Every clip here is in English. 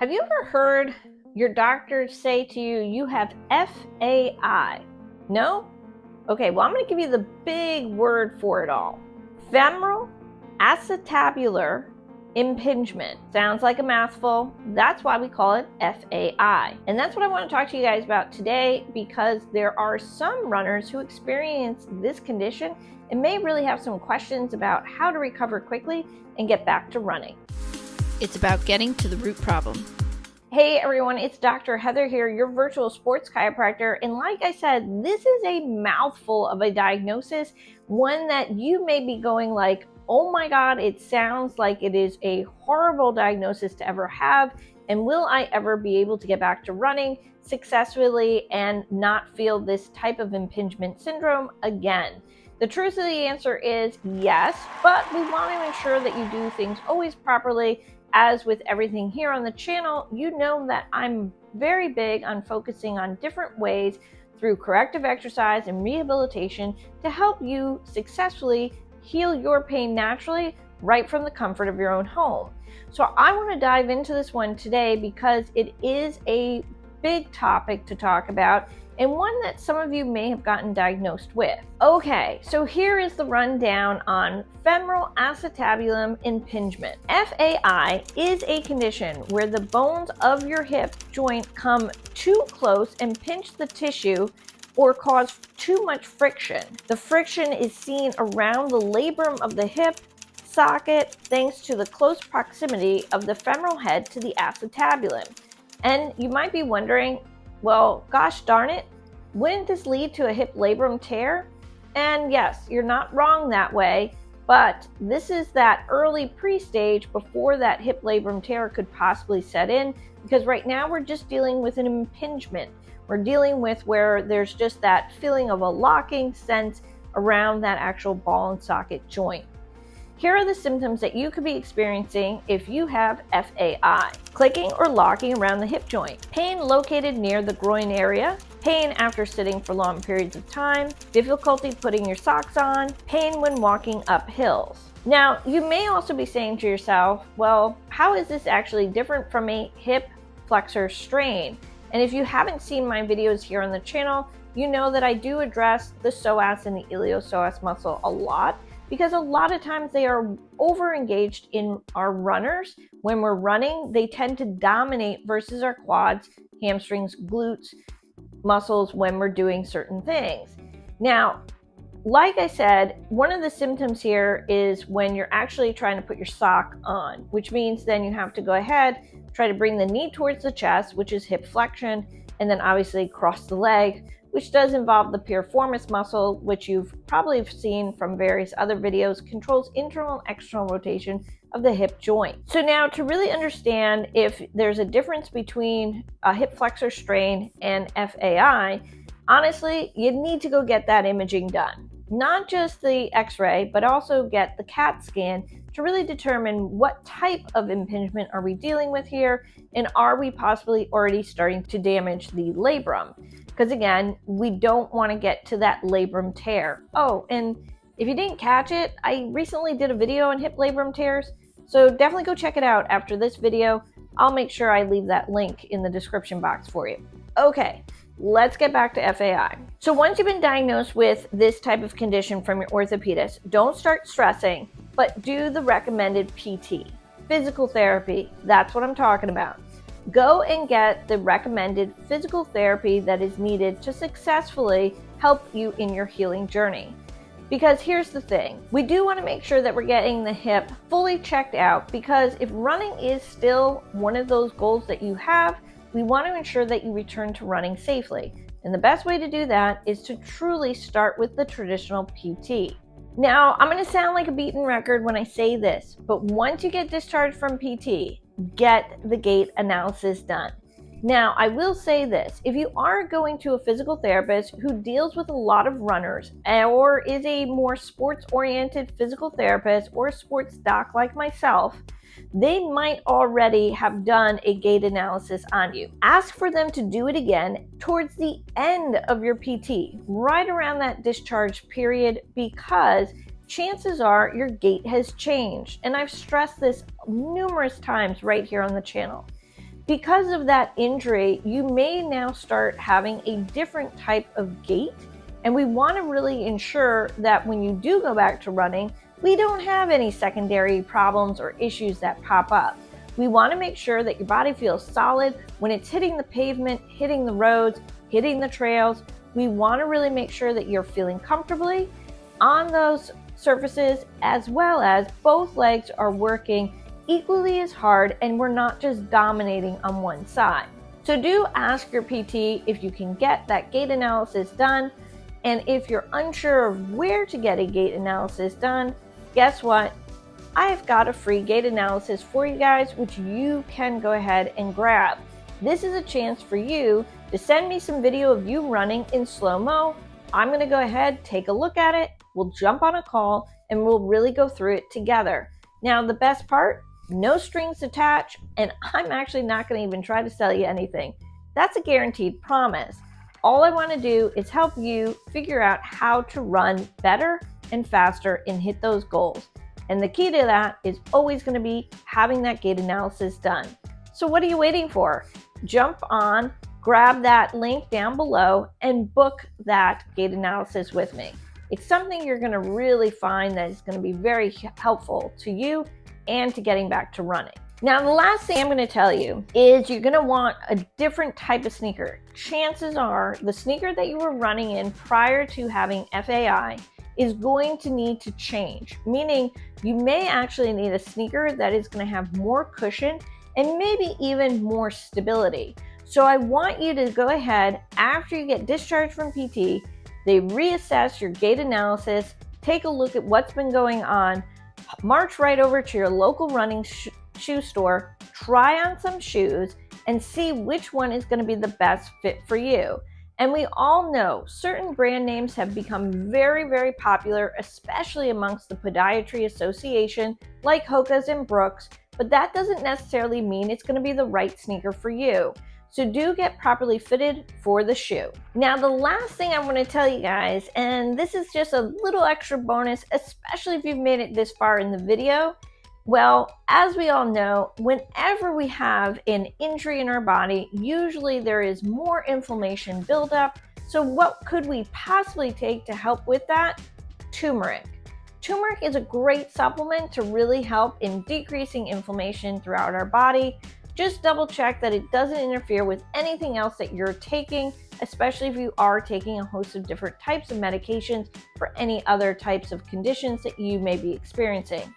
Have you ever heard your doctor say to you, you have FAI? No? Okay, well, I'm going to give you the big word for it all. Femoral acetabular impingement. Sounds like a mouthful. That's why we call it FAI. And that's what I want to talk to you guys about today, because there are some runners who experience this condition and may really have some questions about how to recover quickly and get back to running. It's about getting to the root problem. Hey everyone, it's Dr. Heather here, your virtual sports chiropractor. And like I said, this is a mouthful of a diagnosis, one that you may be going like, oh my God, it sounds like it is a horrible diagnosis to ever have. And will I ever be able to get back to running successfully and not feel this type of impingement syndrome again? The truth of the answer is yes, but we want to ensure that you do things always properly. As with everything here on the channel, you know that I'm very big on focusing on different ways through corrective exercise and rehabilitation to help you successfully heal your pain naturally right from the comfort of your own home. So I want to dive into this one today because it is a big topic to talk about and one that some of you may have gotten diagnosed with. Okay, so here is the rundown on femoral acetabulum impingement. FAI is a condition where the bones of your hip joint come too close and pinch the tissue or cause too much friction. The friction is seen around the labrum of the hip socket thanks to the close proximity of the femoral head to the acetabulum. And you might be wondering, well, gosh darn it, wouldn't this lead to a hip labrum tear? And yes, you're not wrong that way, but this is that early pre-stage before that hip labrum tear could possibly set in, because right now we're just dealing with an impingement. We're dealing with where there's just that feeling of a locking sense around that actual ball and socket joint. Here are the symptoms that you could be experiencing if you have FAI. Clicking or locking around the hip joint, pain located near the groin area, pain after sitting for long periods of time, difficulty putting your socks on, pain when walking up hills. Now, you may also be saying to yourself, well, how is this actually different from a hip flexor strain? And if you haven't seen my videos here on the channel, you know that I do address the psoas and the iliopsoas muscle a lot, because a lot of times they are over-engaged in our runners. When we're running, they tend to dominate versus our quads, hamstrings, glutes, muscles when we're doing certain things. Now, like I said, one of the symptoms here is when you're actually trying to put your sock on, which means then you have to go ahead, try to bring the knee towards the chest, which is hip flexion, and then obviously cross the leg, which does involve the piriformis muscle, which you've probably seen from various other videos, controls internal and external rotation of the hip joint. So now to really understand if there's a difference between a hip flexor strain and FAI, honestly, you need to go get that imaging done. Not just the x-ray, but also get the CAT scan to really determine what type of impingement are we dealing with here, and are we possibly already starting to damage the labrum? Because again, we don't want to get to that labrum tear. Oh, and if you didn't catch it, I recently did a video on hip labrum tears, so definitely go check it out after this video. I'll make sure I leave that link in the description box for you. Okay, let's get back to FAI. So once you've been diagnosed with this type of condition from your orthopedist, don't start stressing, but do the recommended PT. Physical therapy, that's what I'm talking about. Go and get the recommended physical therapy that is needed to successfully help you in your healing journey. Because here's the thing, we do want to make sure that we're getting the hip fully checked out, because if running is still one of those goals that you have, we want to ensure that you return to running safely. And the best way to do that is to truly start with the traditional PT. Now, I'm going to sound like a beaten record when I say this, but once you get discharged from PT, get the gait analysis done. Now, I will say this, if you are going to a physical therapist who deals with a lot of runners or is a more sports-oriented physical therapist or a sports doc like myself, they might already have done a gait analysis on you. Ask for them to do it again towards the end of your PT, right around that discharge period, because chances are your gait has changed. And I've stressed this numerous times right here on the channel. Because of that injury, you may now start having a different type of gait, and we want to really ensure that when you do go back to running, we don't have any secondary problems or issues that pop up. We want to make sure that your body feels solid when it's hitting the pavement, hitting the roads, hitting the trails. We want to really make sure that you're feeling comfortably on those surfaces, as well as both legs are working equally as hard and we're not just dominating on one side. So do ask your PT if you can get that gait analysis done. And if you're unsure of where to get a gait analysis done, guess what? I've got a free gait analysis for you guys, which you can go ahead and grab. This is a chance for you to send me some video of you running in slow-mo. I'm going to go ahead, take a look at it. We'll jump on a call and we'll really go through it together. Now, the best part, no strings attached, and I'm actually not going to even try to sell you anything. That's a guaranteed promise. All I want to do is help you figure out how to run better and faster and hit those goals. And the key to that is always going to be having that gait analysis done. So what are you waiting for? Jump on, grab that link down below, and book that gait analysis with me. It's something you're going to really find that is going to be very helpful to you and to getting back to running. Now, the last thing I'm going to tell you is you're going to want a different type of sneaker. Chances are the sneaker that you were running in prior to having FAI is going to need to change, meaning you may actually need a sneaker that is going to have more cushion and maybe even more stability. So I want you to go ahead after you get discharged from PT, they reassess your gait analysis, take a look at what's been going on, march right over to your local running shoe store, try on some shoes, and see which one is going to be the best fit for you. And we all know certain brand names have become very, very popular, especially amongst the Podiatry Association, like Hoka's and Brooks, but that doesn't necessarily mean it's going to be the right sneaker for you. So do get properly fitted for the shoe. Now, the last thing I want to tell you guys, and this is just a little extra bonus, especially if you've made it this far in the video. Well, as we all know, whenever we have an injury in our body, usually there is more inflammation buildup. So what could we possibly take to help with that? Turmeric. Turmeric is a great supplement to really help in decreasing inflammation throughout our body. Just double check that it doesn't interfere with anything else that you're taking, especially if you are taking a host of different types of medications for any other types of conditions that you may be experiencing.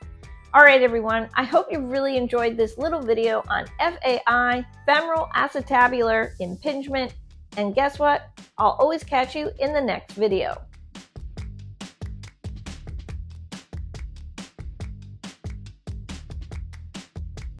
All right, everyone, I hope you really enjoyed this little video on FAI, femoral acetabular impingement. And guess what? I'll always catch you in the next video.